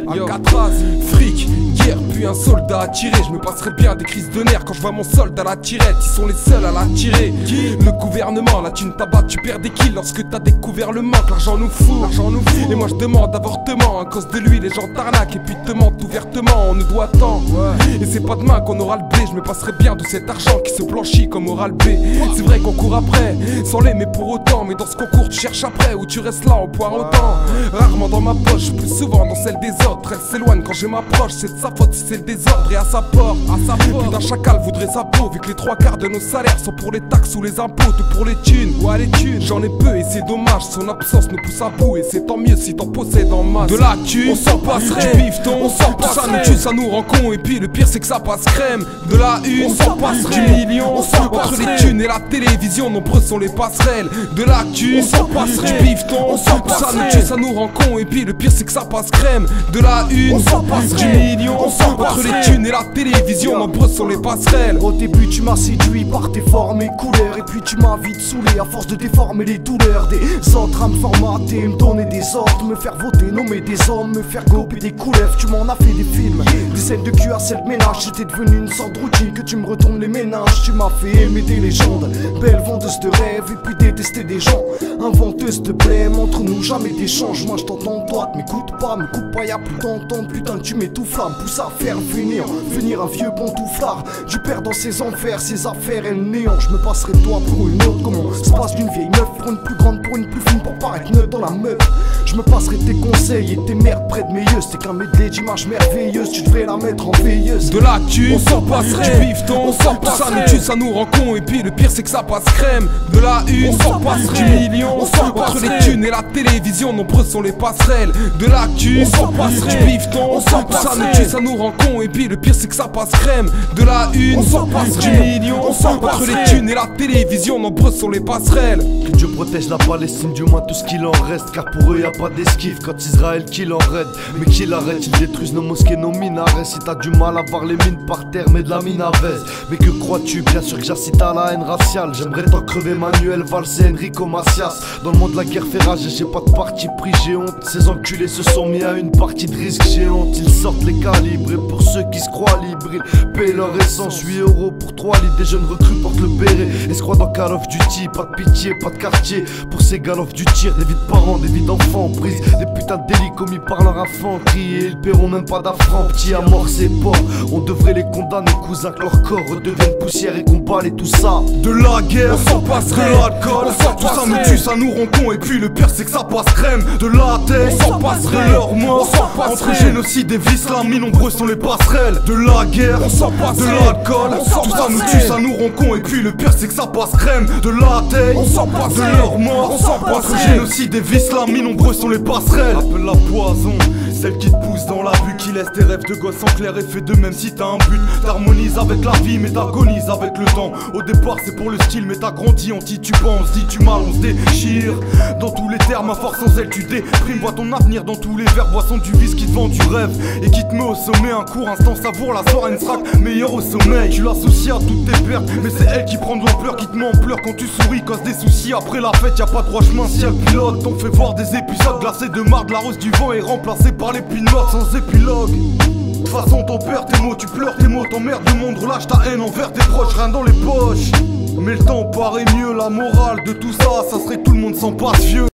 Alcatraz, fric, guerre, puis un soldat à tirer. Je me passerai bien des crises de nerfs quand je vois mon soldat à la tirette. Ils sont les seuls à la tirer. Le gouvernement, la thune tabac, tu perds des kills lorsque t'as découvert le manque. L'argent nous fout, Et moi je demande avortement. À cause de lui, les gens t'arnaquent et puis te mentent ouvertement. On nous doit tant. Et c'est pas demain qu'on aura le blé. Je me passerai bien de cet argent qui se blanchit comme aura le B. C'est vrai qu'on court après, sans l'aimer pour autant. Mais dans ce concours, tu cherches après ou tu restes là en poireautant. Rarement dans ma poche, plus souvent dans celle des autres. Elle s'éloigne quand je m'approche, c'est de sa faute si c'est le désordre. Et à sa porte, putain chacal voudrait sa peau. Vu que les 3/4 de nos salaires sont pour les taxes ou les impôts. Tout pour les thunes, ouais les thunes. J'en ai peu et c'est dommage, son absence nous pousse à bout. Et c'est tant mieux si t'en possèdes en masse. De la thune, on s'en passerait, du bifton, on s'en passerait. Ça nous tue, ça nous rend con. Et puis le pire c'est que ça passe crème. De la une, on s'en passerait, du million, on s'en passerait. Entre les thunes et la télévision, nombreux sont les passerelles. De la thune, on s'en passerait, du bifton, on s'en passerait. Ça nous tue, ça nous rend con. Et puis le pire c'est que ça passe crème. De la une, on s'en passerait, du million, on s'en passerait. Entre les thunes et la télévision, nombreux sont les passerelles. Au début tu m'as séduit par tes formes et couleurs. Et puis tu m'as vite saoulé à force de déformer les douleurs des autres, à me formater, me donner des ordres, me faire voter, nommer des hommes, me faire gober des couleuvres. Tu m'en as fait des films, des scènes de cul à celle de ménage. J'étais devenu une sorte de routine que tu me retournes les ménages. Tu m'as fait aimer des légendes, belle vendeuse de rêves. Et puis détester des gens, inventeuse de blême. Entre nous jamais d'échange, moi je t'entends, toi tu m'écoutes pas. Me coupe pas, y'a plus d'entendre, putain tu m'étouffes là. Me pousse à faire venir un vieux pantouflard. Du père dans ses enfers, ses affaires et le néant. Je me passerai de toi pour une autre, comment se passe d'une vieille meuf pour une plus grande, pour une plus fine, pour paraître neutre dans la meuf. Je me passerai tes conseils et tes merdes près de mes yeux. C'est qu'un medley d'images merveilleuses, tu devrais la mettre en veilleuse. De la thune, on s'en passerait, du bifton, on s'en passerait. Ça nous tue, ça nous rend con. Et puis le pire c'est que ça passe crème. De la une, on s'en passerait, du million, on s'en passerait. Entre les thunes et la télévision, nombreux sont les passerelles. De la thune, on s'en passerait, du bifton, on s'en passerait. Ça nous tue, ça nous rend con. Et puis le pire c'est que ça passe crème. De la une, on s'en passerait, du million, on s'en passerait. Entre les thunes et la télévision, nombreux sont les passerelles. Que Dieu protège la Palestine, du moins tout ce qu'il en reste. Car pour eux y a pas d'esquive quand Israël kill en raid. Mais qu'il arrête, ils détruisent nos mosquées, nos minarets. Si t'as du mal à voir les mines par terre, mais de la mine à veste. Mais que crois-tu? Bien sûr que j'incite à la haine raciale. J'aimerais tant crever Manuel Valls et Enrico Macias. Dans le monde la guerre fait rage et j'ai pas de parti pris, j'ai honte. Ces enculés se sont mis à une partie de risque géante. Ils sortent les calibres et pour ceux qui se croient libres, ils payent leur essence. 8 € pour 3 litres, des jeunes recrues portent le béret. Escouade en Call of Duty, pas de pitié, pas de quartier. Pour ces galofs du tir, des vies de parents, des vies d'enfants prises. Des putains de délits commis par leur infanterie. Et ils paieront même pas d'affront, petits à mort c'est pas. On devrait les condamner, cousins, que leur corps redevienne poussière et qu'on balaye tout ça. De la guerre, on s'en passerait, de l'alcool, on s'en passerait. Tout ça nous tue, ça nous rend con. Et puis le pire c'est que ça passe crème. De la tête, on s'en passerait, de leur mort, on s'en passerait. Entre génocide et l'islamie, nombreux sont les passerelles. De la guerre, on s'en passerait, de l'alcool, on s'en passerait. Tout ça nous tue, ça nous rend con. Et puis le pire c'est que ça passe crème. De la tête, on s'en passerait, de leur mort, on s'en passerait. Entre génocide et l'islamie, nombreux sont les passerelles. Appelle la poison, celle qui te pousse dans la vue, qui laisse tes rêves de gosse en clair et fait de même si t'as un but. T'harmonises avec la vie mais t'agonises avec le temps. Au départ c'est pour le style mais t'as grandi en titubant. On se dit tu mal, on se déchire. Dans tous les termes, à force sans elle tu déprimes. Vois ton avenir dans tous les verres, boisson du vice qui te vend du rêve et qui te met au sommet. Un court instant savoure, la soirée sera meilleure au sommeil. Tu l'associes à toutes tes pertes, mais c'est elle qui prend de l'ampleur, qui te met en pleurs quand tu souris, cause des soucis. Après la fête y'a pas droit chemin, ciel pilote. On fait voir des épisodes glacés de marde, la rose du vent est remplacée par les pluies de mort sans épilogue. De toute façon t'en perds tes mots, tu pleures tes mots, t'emmerdes le monde, relâche ta haine envers tes proches, rien dans les poches. Mais le temps paraît mieux, la morale de tout ça, ça serait tout le monde s'en passe vieux.